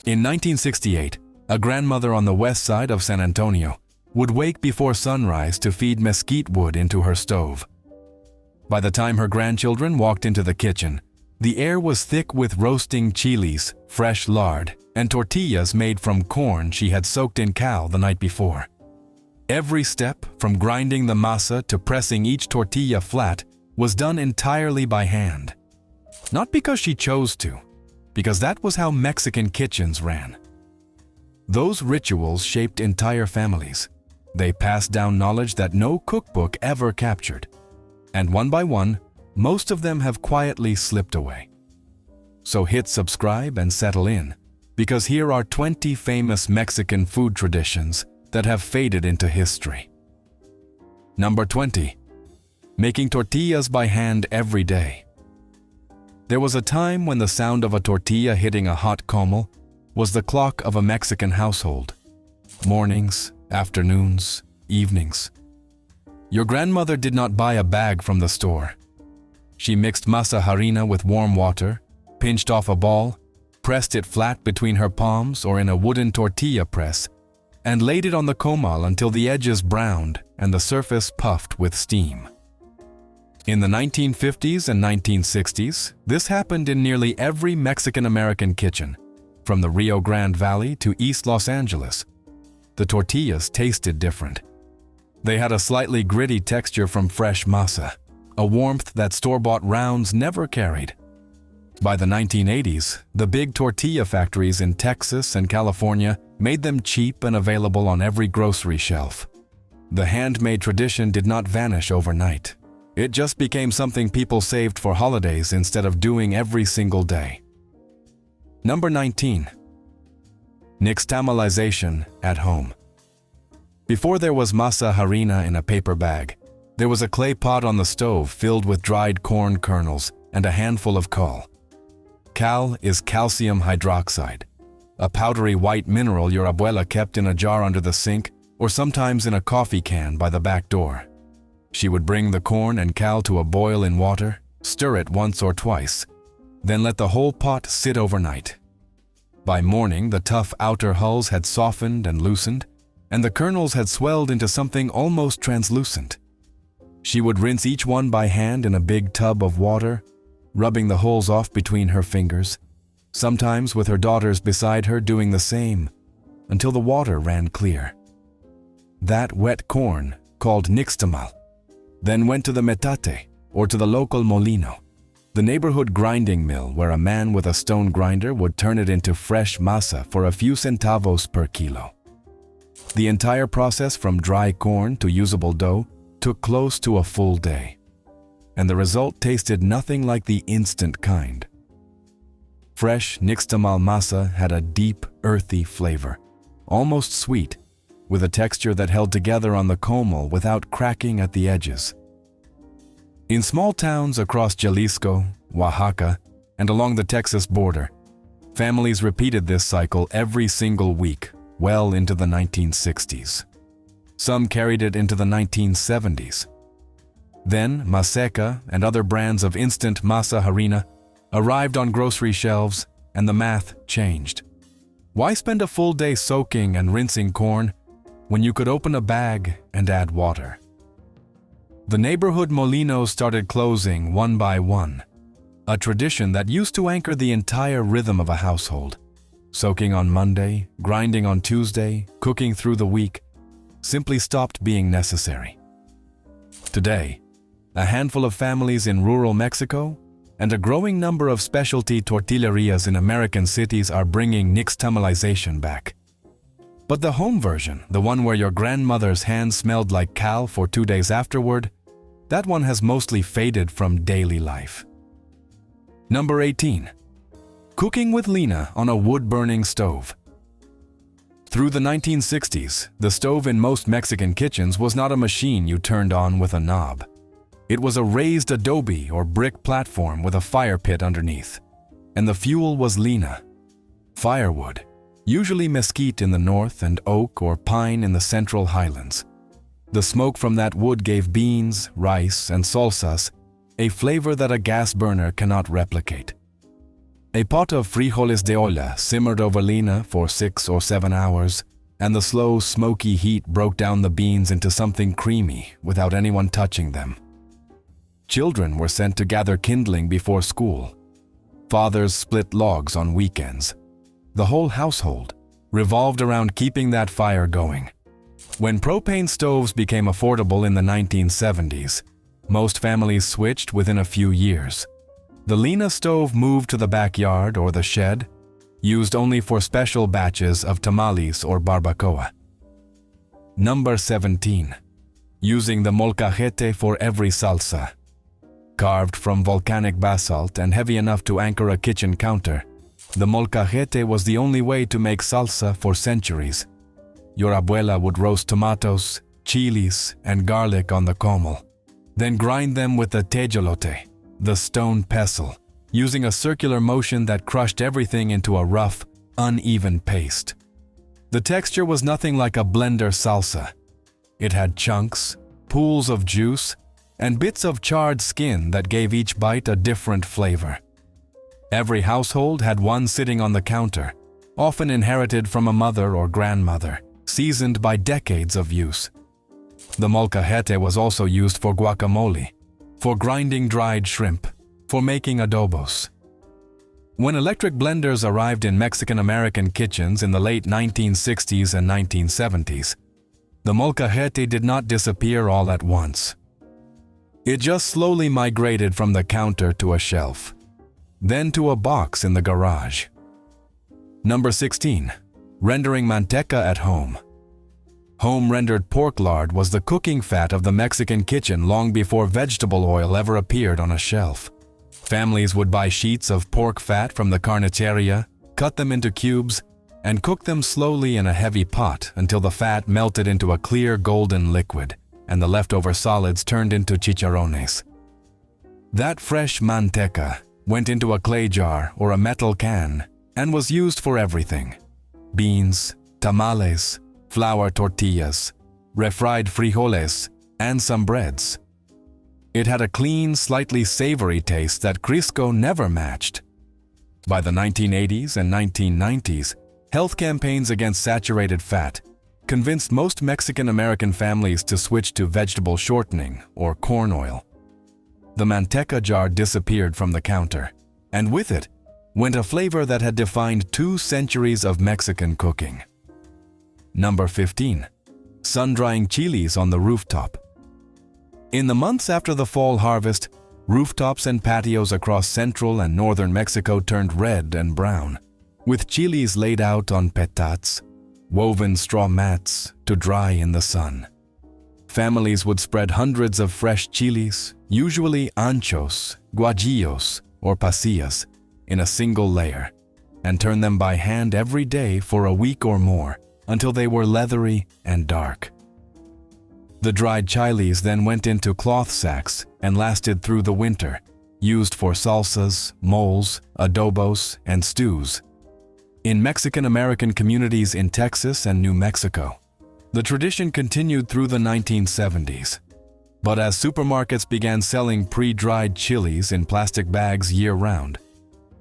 In 1968, a grandmother on the west side of San Antonio would wake before sunrise to feed mesquite wood into her stove. By the time her grandchildren walked into the kitchen, the air was thick with roasting chilies, fresh lard, and tortillas made from corn she had soaked in cal the night before. Every step, from grinding the masa to pressing each tortilla flat, was done entirely by hand. Not because she chose to, because that was how Mexican kitchens ran. Those rituals shaped entire families. They passed down knowledge that no cookbook ever captured. And one by one, most of them have quietly slipped away. So hit subscribe and settle in, because here are 20 famous Mexican food traditions that have faded into history. Number 20. Making tortillas by hand every day. There was a time when the sound of a tortilla hitting a hot comal was the clock of a Mexican household. Mornings, afternoons, evenings. Your grandmother did not buy a bag from the store. She mixed masa harina with warm water, pinched off a ball, pressed it flat between her palms or in a wooden tortilla press, and laid it on the comal until the edges browned and the surface puffed with steam. In the 1950s and 1960s, this happened in nearly every Mexican-American kitchen, from the Rio Grande Valley to East Los Angeles. The tortillas tasted different. They had a slightly gritty texture from fresh masa, a warmth that store-bought rounds never carried. By the 1980s, the big tortilla factories in Texas and California made them cheap and available on every grocery shelf. The handmade tradition did not vanish overnight. It just became something people saved for holidays instead of doing every single day. Number 19. Nixtamalization at home. Before there was masa harina in a paper bag, there was a clay pot on the stove filled with dried corn kernels and a handful of cal. Cal is calcium hydroxide, a powdery white mineral your abuela kept in a jar under the sink or sometimes in a coffee can by the back door. She would bring the corn and cal to a boil in water, stir it once or twice, then let the whole pot sit overnight. By morning, the tough outer hulls had softened and loosened, and the kernels had swelled into something almost translucent. She would rinse each one by hand in a big tub of water, rubbing the holes off between her fingers, sometimes with her daughters beside her doing the same, until the water ran clear. That wet corn, called nixtamal, then went to the metate, or to the local molino, the neighborhood grinding mill where a man with a stone grinder would turn it into fresh masa for a few centavos per kilo. The entire process from dry corn to usable dough took close to a full day, and the result tasted nothing like the instant kind. Fresh nixtamal masa had a deep, earthy flavor, almost sweet, with a texture that held together on the comal without cracking at the edges. In small towns across Jalisco, Oaxaca, and along the Texas border, families repeated this cycle every single week, well into the 1960s. Some carried it into the 1970s. Then, Maseca and other brands of instant masa harina arrived on grocery shelves, and the math changed. Why spend a full day soaking and rinsing corn when you could open a bag and add water? The neighborhood molinos started closing one by one, a tradition that used to anchor the entire rhythm of a household. Soaking on Monday, grinding on Tuesday, cooking through the week, simply stopped being necessary. Today, a handful of families in rural Mexico and a growing number of specialty tortillerias in American cities are bringing nixtamalization back. But the home version, the one where your grandmother's hands smelled like cal for 2 days afterward, that one has mostly faded from daily life. Number 18. Cooking with leña on a wood-burning stove. Through the 1960s, the stove in most Mexican kitchens was not a machine you turned on with a knob. It was a raised adobe or brick platform with a fire pit underneath, and the fuel was leña, firewood, usually mesquite in the north and oak or pine in the central highlands. The smoke from that wood gave beans, rice, and salsas a flavor that a gas burner cannot replicate. A pot of frijoles de olla simmered over leña for 6 or 7 hours, and the slow, smoky heat broke down the beans into something creamy without anyone touching them. Children were sent to gather kindling before school. Fathers split logs on weekends. The whole household revolved around keeping that fire going. When propane stoves became affordable in the 1970s, most families switched within a few years. The leña stove moved to the backyard or the shed, used only for special batches of tamales or barbacoa. Number 17. Using the molcajete for every salsa. Carved from volcanic basalt and heavy enough to anchor a kitchen counter, the molcajete was the only way to make salsa for centuries. Your abuela would roast tomatoes, chilies, and garlic on the comal, then grind them with the tejolote, the stone pestle, using a circular motion that crushed everything into a rough, uneven paste. The texture was nothing like a blender salsa. It had chunks, pools of juice, and bits of charred skin that gave each bite a different flavor. Every household had one sitting on the counter, often inherited from a mother or grandmother, seasoned by decades of use. The molcajete was also used for guacamole, for grinding dried shrimp, for making adobos. When electric blenders arrived in Mexican-American kitchens in the late 1960s and 1970s, the molcajete did not disappear all at once. It just slowly migrated from the counter to a shelf, then to a box in the garage. Number 16. Rendering manteca at home. Home-rendered pork lard was the cooking fat of the Mexican kitchen long before vegetable oil ever appeared on a shelf. Families would buy sheets of pork fat from the carniceria, cut them into cubes, and cook them slowly in a heavy pot until the fat melted into a clear golden liquid and the leftover solids turned into chicharrones. That fresh manteca went into a clay jar or a metal can and was used for everything: beans, tamales, flour tortillas, refried frijoles, and some breads. It had a clean, slightly savory taste that Crisco never matched. By the 1980s and 1990s, health campaigns against saturated fat convinced most Mexican-American families to switch to vegetable shortening or corn oil. The manteca jar disappeared from the counter, and with it went a flavor that had defined 2 centuries of Mexican cooking. Number 15. Sun-drying chilies on the rooftop. In the months after the fall harvest, rooftops and patios across central and northern Mexico turned red and brown, with chilies laid out on petats, woven straw mats, to dry in the sun. Families would spread hundreds of fresh chilies, usually anchos, guajillos, or pasillas, in a single layer, and turn them by hand every day for a week or more until they were leathery and dark. The dried chilies then went into cloth sacks and lasted through the winter, used for salsas, moles, adobos, and stews. In Mexican-American communities in Texas and New Mexico, the tradition continued through the 1970s. But as supermarkets began selling pre-dried chilies in plastic bags year-round,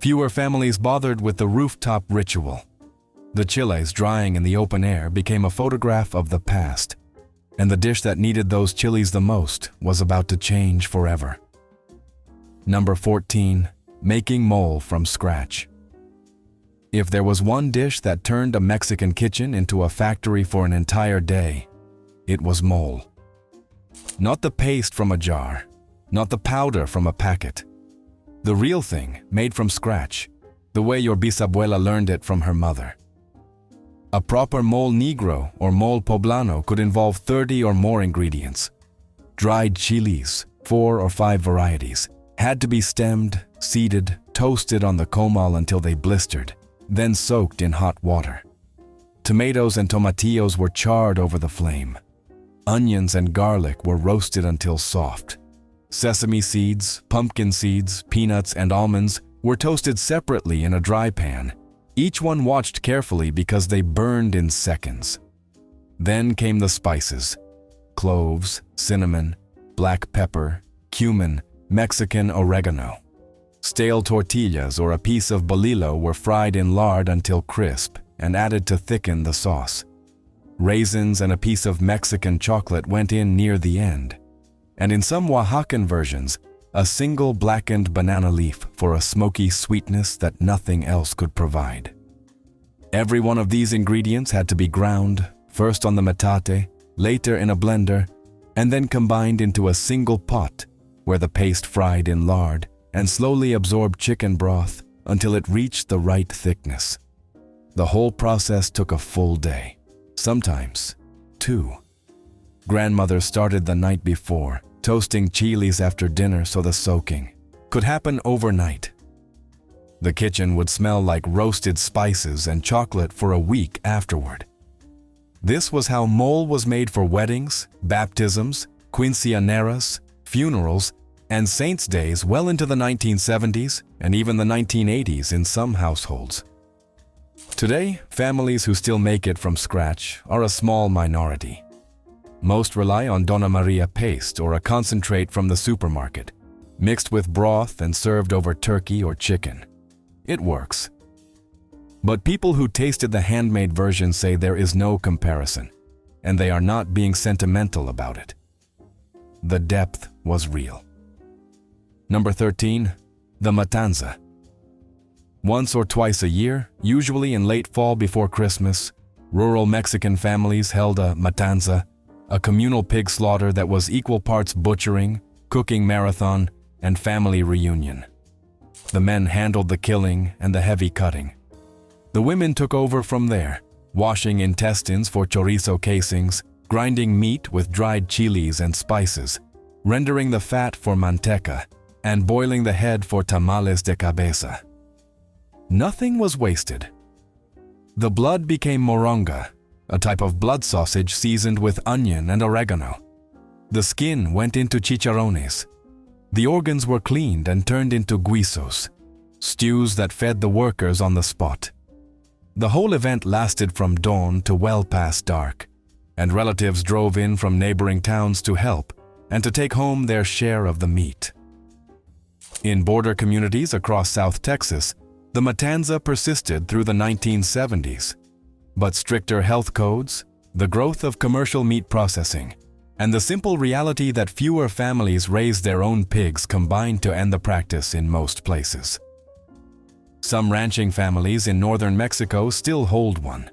fewer families bothered with the rooftop ritual. The chiles drying in the open air became a photograph of the past, and the dish that needed those chilies the most was about to change forever. Number 14. Making mole from scratch. If there was one dish that turned a Mexican kitchen into a factory for an entire day, it was mole. Not the paste from a jar, not the powder from a packet. The real thing, made from scratch, the way your bisabuela learned it from her mother. A proper mole negro or mole poblano could involve 30 or more ingredients. Dried chilies, 4 or 5 varieties, had to be stemmed, seeded, toasted on the comal until they blistered, then soaked in hot water. Tomatoes and tomatillos were charred over the flame. Onions and garlic were roasted until soft. Sesame seeds, pumpkin seeds, peanuts, and almonds were toasted separately in a dry pan, each one watched carefully because they burned in seconds. Then came the spices: cloves, cinnamon, black pepper, cumin, Mexican oregano. Stale tortillas or a piece of bolillo were fried in lard until crisp and added to thicken the sauce. Raisins and a piece of Mexican chocolate went in near the end. And in some Oaxacan versions, a single blackened banana leaf for a smoky sweetness that nothing else could provide. Every one of these ingredients had to be ground, first on the metate, later in a blender, and then combined into a single pot where the paste fried in lard and slowly absorbed chicken broth until it reached the right thickness. The whole process took a full day, sometimes 2. Grandmother started the night before, toasting chiles after dinner so the soaking could happen overnight. The kitchen would smell like roasted spices and chocolate for a week afterward. This was how mole was made for weddings, baptisms, quinceañeras, funerals, and saints' days well into the 1970s and even the 1980s in some households. Today, families who still make it from scratch are a small minority. Most rely on Donna Maria paste or a concentrate from the supermarket, mixed with broth and served over turkey or chicken. It works. But people who tasted the handmade version say there is no comparison, and they are not being sentimental about it. The depth was real. Number 13, the matanza. Once or twice a year, usually in late fall before Christmas, rural Mexican families held a matanza, a communal pig slaughter that was equal parts butchering, cooking marathon, and family reunion. The men handled the killing and the heavy cutting. The women took over from there, washing intestines for chorizo casings, grinding meat with dried chilies and spices, rendering the fat for manteca, and boiling the head for tamales de cabeza. Nothing was wasted. The blood became moronga, a type of blood sausage seasoned with onion and oregano. The skin went into chicharrones. The organs were cleaned and turned into guisos, stews that fed the workers on the spot. The whole event lasted from dawn to well past dark, and relatives drove in from neighboring towns to help and to take home their share of the meat. In border communities across South Texas, the matanza persisted through the 1970s. But stricter health codes, the growth of commercial meat processing, and the simple reality that fewer families raised their own pigs combined to end the practice in most places. Some ranching families in northern Mexico still hold one.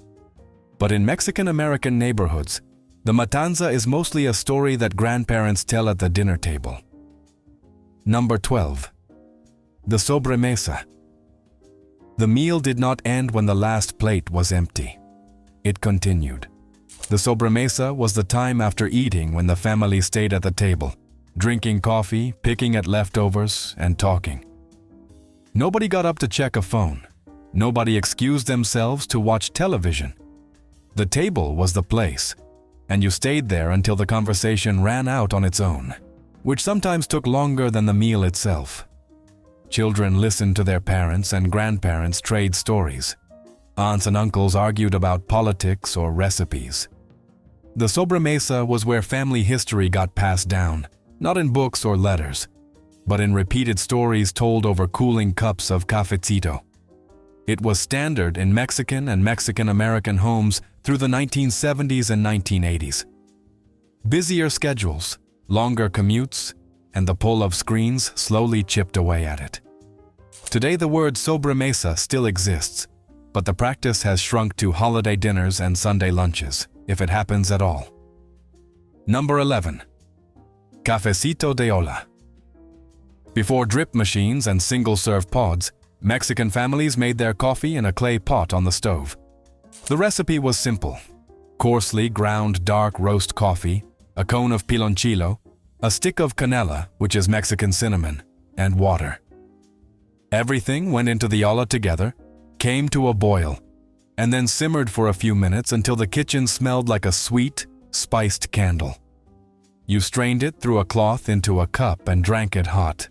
But in Mexican-American neighborhoods, the matanza is mostly a story that grandparents tell at the dinner table. Number 12. The sobremesa. The meal did not end when the last plate was empty. It continued. The sobremesa was the time after eating when the family stayed at the table, drinking coffee, picking at leftovers, and talking. Nobody got up to check a phone. Nobody excused themselves to watch television. The table was the place, and you stayed there until the conversation ran out on its own, which sometimes took longer than the meal itself. Children listened to their parents and grandparents trade stories. Aunts and uncles argued about politics or recipes. The sobremesa was where family history got passed down, not in books or letters, but in repeated stories told over cooling cups of cafecito. It was standard in Mexican and Mexican-American homes through the 1970s and 1980s. Busier schedules, longer commutes, and the pull of screens slowly chipped away at it. Today the word sobremesa still exists, but the practice has shrunk to holiday dinners and Sunday lunches, if it happens at all. Number 11. Cafecito de olla. Before drip machines and single-serve pods, Mexican families made their coffee in a clay pot on the stove. The recipe was simple: coarsely ground dark roast coffee, a cone of piloncillo, a stick of canela, which is Mexican cinnamon, and water. Everything went into the olla together, came to a boil, and then simmered for a few minutes until the kitchen smelled like a sweet, spiced candle. You strained it through a cloth into a cup and drank it hot.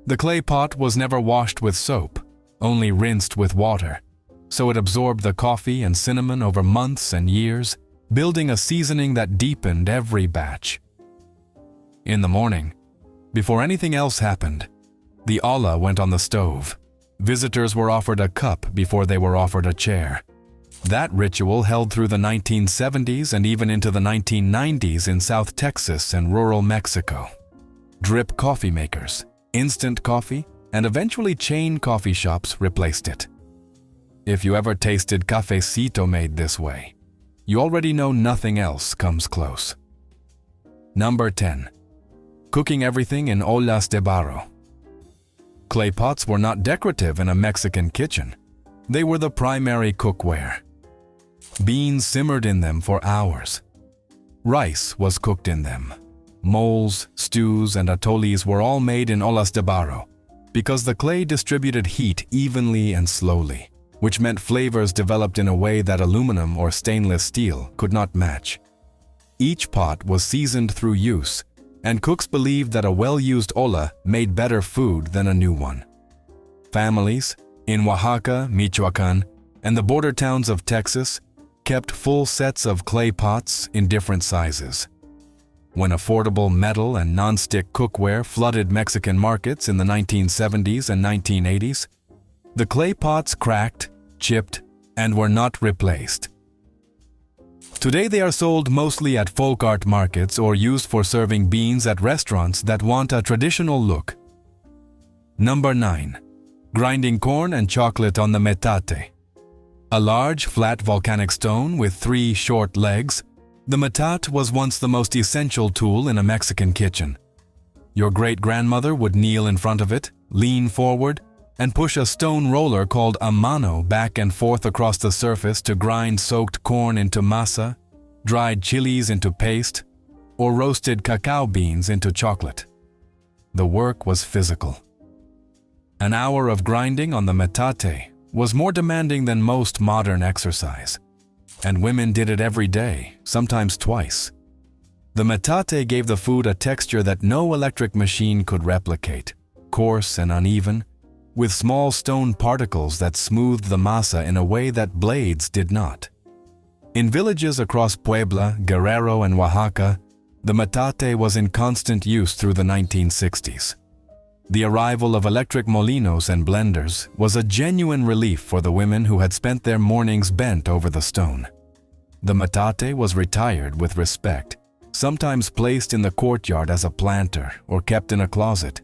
The clay pot was never washed with soap, only rinsed with water, so it absorbed the coffee and cinnamon over months and years, building a seasoning that deepened every batch. In the morning, before anything else happened, The olla went on the stove. Visitors were offered a cup before they were offered a chair. That ritual held through the 1970s and even into the 1990s in South Texas and rural Mexico. Drip coffee makers, instant coffee, and eventually chain coffee shops replaced it. If you ever tasted cafecito made this way, you already know nothing else comes close. Number 10. Cooking everything in ollas de barro. Clay pots were not decorative in a Mexican kitchen. They were the primary cookware. Beans simmered in them for hours. Rice was cooked in them. Moles, stews, and atoles were all made in ollas de barro because the clay distributed heat evenly and slowly, which meant flavors developed in a way that aluminum or stainless steel could not match. Each pot was seasoned through use, and cooks believed that a well-used olla made better food than a new one. Families in Oaxaca, Michoacan, and the border towns of Texas kept full sets of clay pots in different sizes. When affordable metal and non-stick cookware flooded Mexican markets in the 1970s and 1980s, the clay pots cracked, chipped, and were not replaced. Today they are sold mostly at folk art markets or used for serving beans at restaurants that want a traditional look. Number 9. Grinding corn and chocolate on the metate. A large, flat volcanic stone with 3 short legs, the metate was once the most essential tool in a Mexican kitchen. Your great-grandmother would kneel in front of it, lean forward, and push a stone roller called a mano back and forth across the surface to grind soaked corn into masa, dried chilies into paste, or roasted cacao beans into chocolate. The work was physical. An hour of grinding on the metate was more demanding than most modern exercise, and women did it every day, sometimes twice. The metate gave the food a texture that no electric machine could replicate, coarse and uneven, with small stone particles that smoothed the masa in a way that blades did not. In villages across Puebla, Guerrero, and Oaxaca, the metate was in constant use through the 1960s. The arrival of electric molinos and blenders was a genuine relief for the women who had spent their mornings bent over the stone. The metate was retired with respect, sometimes placed in the courtyard as a planter or kept in a closet,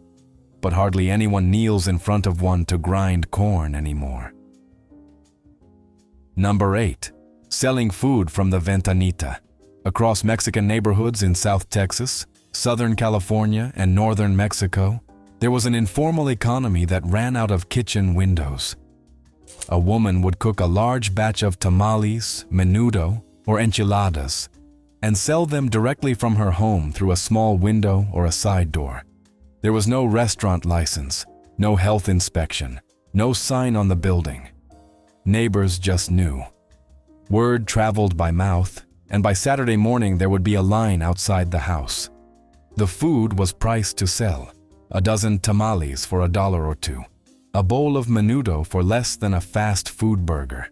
but hardly anyone kneels in front of one to grind corn anymore. Number 8. Selling food from the ventanita. Across Mexican neighborhoods in South Texas, Southern California, and Northern Mexico, there was an informal economy that ran out of kitchen windows. A woman would cook a large batch of tamales, menudo, or enchiladas, and sell them directly from her home through a small window or a side door. There was no restaurant license, no health inspection, no sign on the building. Neighbors just knew. Word traveled by mouth, and by Saturday morning there would be a line outside the house. The food was priced to sell. A dozen tamales for $1 or $2. A bowl of menudo for less than a fast food burger.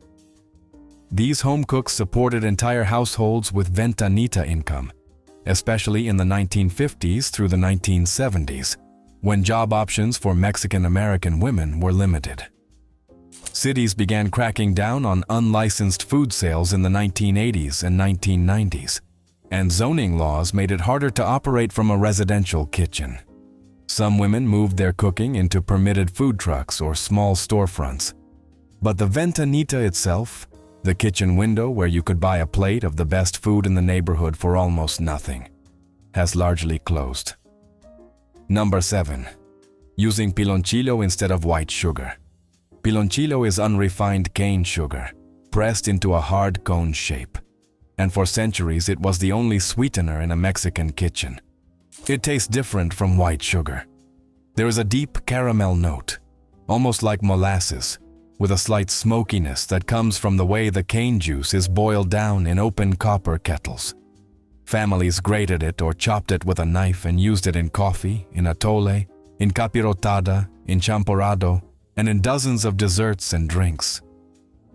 These home cooks supported entire households with ventanita income, especially in the 1950s through the 1970s, when job options for Mexican-American women were limited. Cities began cracking down on unlicensed food sales in the 1980s and 1990s, and zoning laws made it harder to operate from a residential kitchen. Some women moved their cooking into permitted food trucks or small storefronts. But the ventanita itself, the kitchen window where you could buy a plate of the best food in the neighborhood for almost nothing, has largely closed. Number 7. Using piloncillo instead of white sugar. Piloncillo is unrefined cane sugar, pressed into a hard cone shape. And for centuries it was the only sweetener in a Mexican kitchen. It tastes different from white sugar. There is a deep caramel note, almost like molasses, with a slight smokiness that comes from the way the cane juice is boiled down in open copper kettles. Families grated it or chopped it with a knife and used it in coffee, in atole, in capirotada, in champorado, and in dozens of desserts and drinks.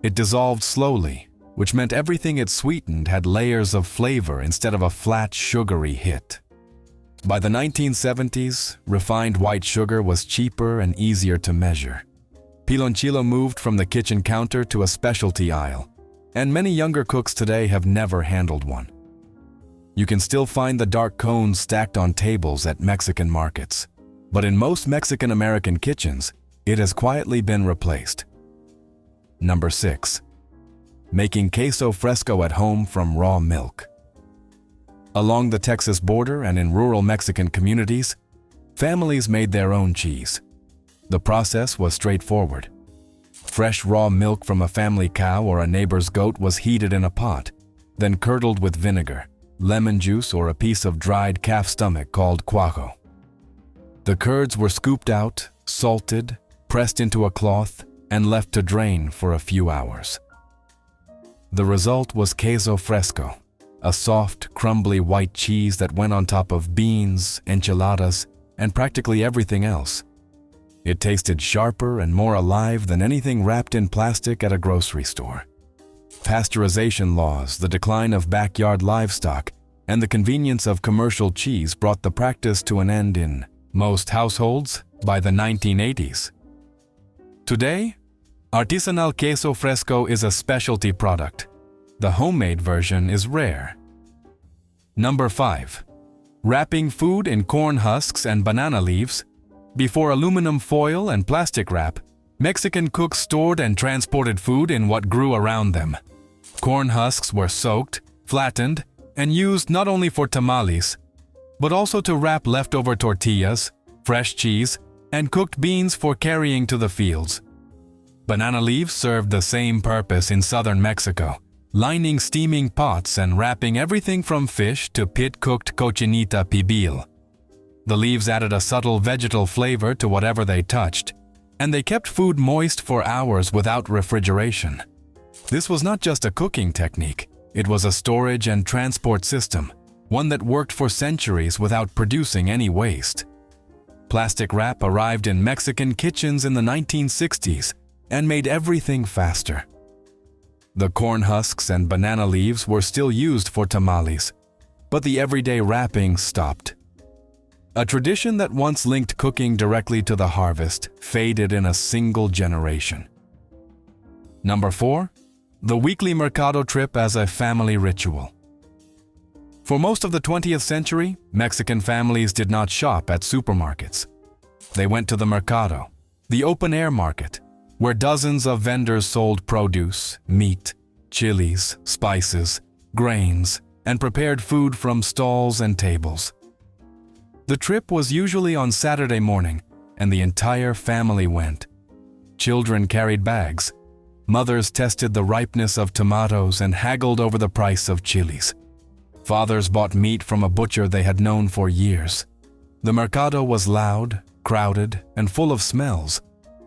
It dissolved slowly, which meant everything it sweetened had layers of flavor instead of a flat, sugary hit. By the 1970s, refined white sugar was cheaper and easier to measure. Piloncillo moved from the kitchen counter to a specialty aisle, and many younger cooks today have never handled one. You can still find the dark cones stacked on tables at Mexican markets, but in most Mexican-American kitchens, it has quietly been replaced. Number 6. Making queso fresco at home from raw milk. Along the Texas border and in rural Mexican communities, families made their own cheese. The process was straightforward. Fresh raw milk from a family cow or a neighbor's goat was heated in a pot, then curdled with vinegar, lemon juice, or a piece of dried calf stomach called cuajo. The curds were scooped out, salted, pressed into a cloth, and left to drain for a few hours. The result was queso fresco, a soft, crumbly white cheese that went on top of beans, enchiladas, and practically everything else. It tasted sharper and more alive than anything wrapped in plastic at a grocery store. Pasteurization laws, the decline of backyard livestock, and the convenience of commercial cheese brought the practice to an end in most households by the 1980s. Today, artisanal queso fresco is a specialty product. The homemade version is rare. Number 5. Wrapping food in corn husks and banana leaves. Before aluminum foil and plastic wrap, Mexican cooks stored and transported food in what grew around them. Corn husks were soaked, flattened, and used not only for tamales, but also to wrap leftover tortillas, fresh cheese, and cooked beans for carrying to the fields. Banana leaves served the same purpose in southern Mexico, lining steaming pots and wrapping everything from fish to pit-cooked cochinita pibil. The leaves added a subtle vegetal flavor to whatever they touched, and they kept food moist for hours without refrigeration. This was not just a cooking technique, it was a storage and transport system, one that worked for centuries without producing any waste. Plastic wrap arrived in Mexican kitchens in the 1960s and made everything faster. The corn husks and banana leaves were still used for tamales, but the everyday wrapping stopped. A tradition that once linked cooking directly to the harvest faded in a single generation. Number 4. The weekly mercado trip as a family ritual. For most of the 20th century, Mexican families did not shop at supermarkets. They went to the mercado, the open-air market, where dozens of vendors sold produce, meat, chilies, spices, grains, and prepared food from stalls and tables. The trip was usually on Saturday morning, and the entire family went. Children carried bags. Mothers tested the ripeness of tomatoes and haggled over the price of chilies. Fathers bought meat from a butcher they had known for years. The mercado was loud, crowded, and full of smells.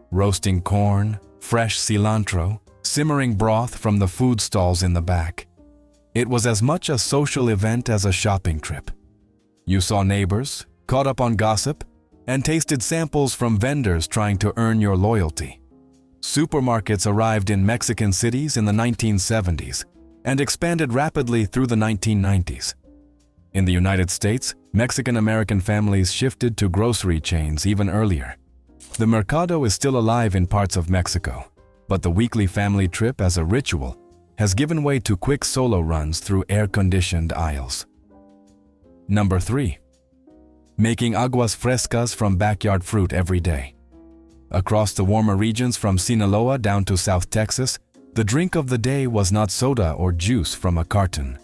Roasting corn, fresh cilantro, simmering broth from the food stalls in the back. It was as much a social event as a shopping trip. You saw neighbors, caught up on gossip, and tasted samples from vendors trying to earn your loyalty. Supermarkets arrived in Mexican cities in the 1970s and expanded rapidly through the 1990s. In the United States, Mexican-American families shifted to grocery chains even earlier. The mercado is still alive in parts of Mexico, but the weekly family trip as a ritual has given way to quick solo runs through air-conditioned aisles. Number 3. Making aguas frescas from backyard fruit every day. Across the warmer regions from Sinaloa down to South Texas, the drink of the day was not soda or juice from a carton.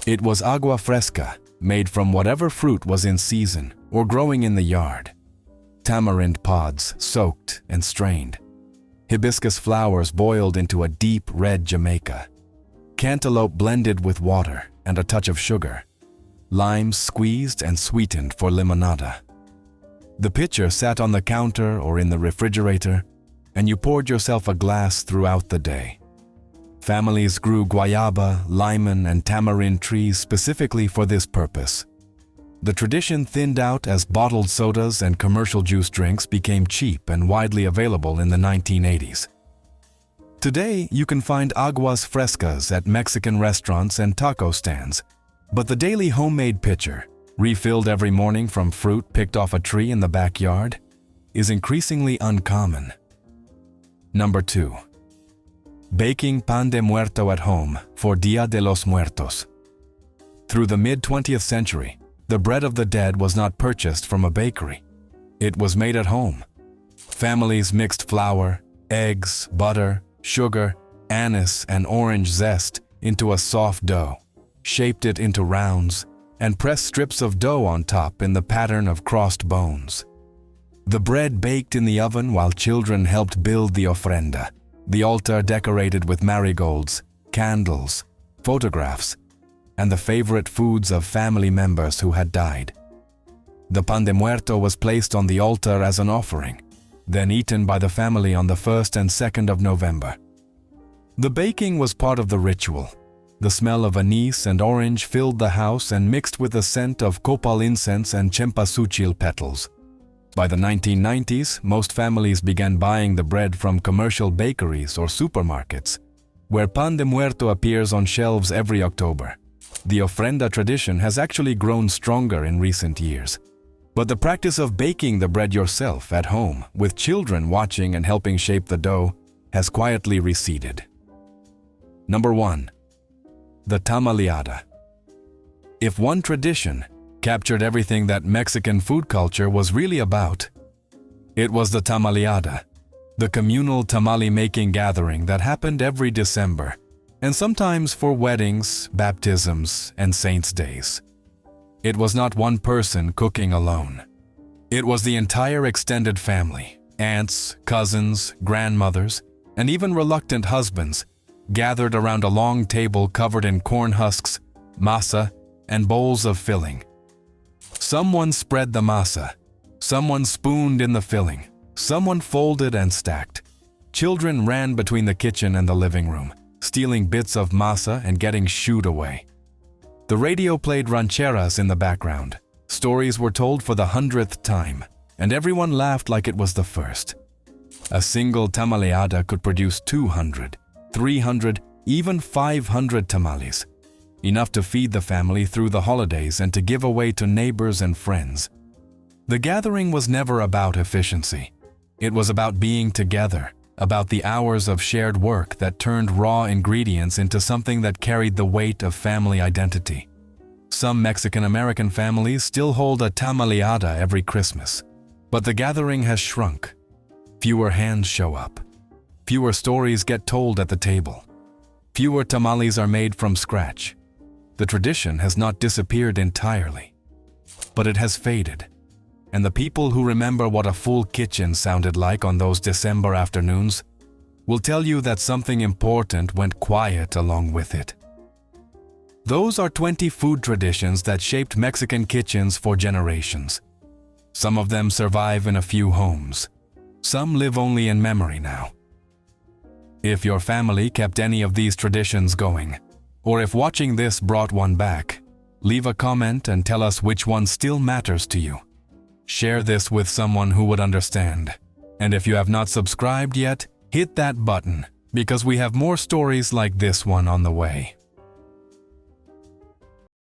It was agua fresca, made from whatever fruit was in season or growing in the yard. Tamarind pods soaked and strained. Hibiscus flowers boiled into a deep red Jamaica. Cantaloupe blended with water and a touch of sugar. Limes squeezed and sweetened for limonada. The pitcher sat on the counter or in the refrigerator, and you poured yourself a glass throughout the day. Families grew guayaba, limon, and tamarind trees specifically for this purpose. The tradition thinned out as bottled sodas and commercial juice drinks became cheap and widely available in the 1980s. Today, you can find aguas frescas at Mexican restaurants and taco stands, but the daily homemade pitcher, refilled every morning from fruit picked off a tree in the backyard, is increasingly uncommon. Number 2. Baking pan de muerto at home for Dia de los Muertos. Through the mid-20th century, the bread of the dead was not purchased from a bakery. It was made at home. Families mixed flour, eggs, butter, sugar, anise, and orange zest into a soft dough, shaped it into rounds, and pressed strips of dough on top in the pattern of crossed bones. The bread baked in the oven while children helped build the ofrenda, the altar decorated with marigolds, candles, photographs, and the favorite foods of family members who had died. The pan de muerto was placed on the altar as an offering, then eaten by the family on the 1st and 2nd of November. The baking was part of the ritual. The smell of anise and orange filled the house and mixed with the scent of copal incense and cempasúchil petals. By the 1990s, most families began buying the bread from commercial bakeries or supermarkets, where pan de muerto appears on shelves every October. The ofrenda tradition has actually grown stronger in recent years. But the practice of baking the bread yourself at home, with children watching and helping shape the dough, has quietly receded. Number 1. The tamaleada. If one tradition captured everything that Mexican food culture was really about, it was the tamaleada, the communal tamale-making gathering that happened every December, and sometimes for weddings, baptisms, and saints' days. It was not one person cooking alone. It was the entire extended family, aunts, cousins, grandmothers, and even reluctant husbands, gathered around a long table covered in corn husks, masa, and bowls of filling. Someone spread the masa, someone spooned in the filling, someone folded and stacked. Children ran between the kitchen and the living room, stealing bits of masa and getting shooed away. The radio played rancheras in the background. Stories were told for the 100th time, and everyone laughed like it was the first. A single tamaleada could produce 200, 300, even 500 tamales, enough to feed the family through the holidays and to give away to neighbors and friends. The gathering was never about efficiency. It was about being together, about the hours of shared work that turned raw ingredients into something that carried the weight of family identity. Some Mexican-American families still hold a tamaleada every Christmas, but the gathering has shrunk. Fewer hands show up. Fewer stories get told at the table. Fewer tamales are made from scratch. The tradition has not disappeared entirely, but it has faded. And the people who remember what a full kitchen sounded like on those December afternoons will tell you that something important went quiet along with it. Those are 20 food traditions that shaped Mexican kitchens for generations. Some of them survive in a few homes. Some live only in memory now. If your family kept any of these traditions going, or if watching this brought one back, leave a comment and tell us which one still matters to you. Share this with someone who would understand. And if you have not subscribed yet, hit that button because we have more stories like this one on the way.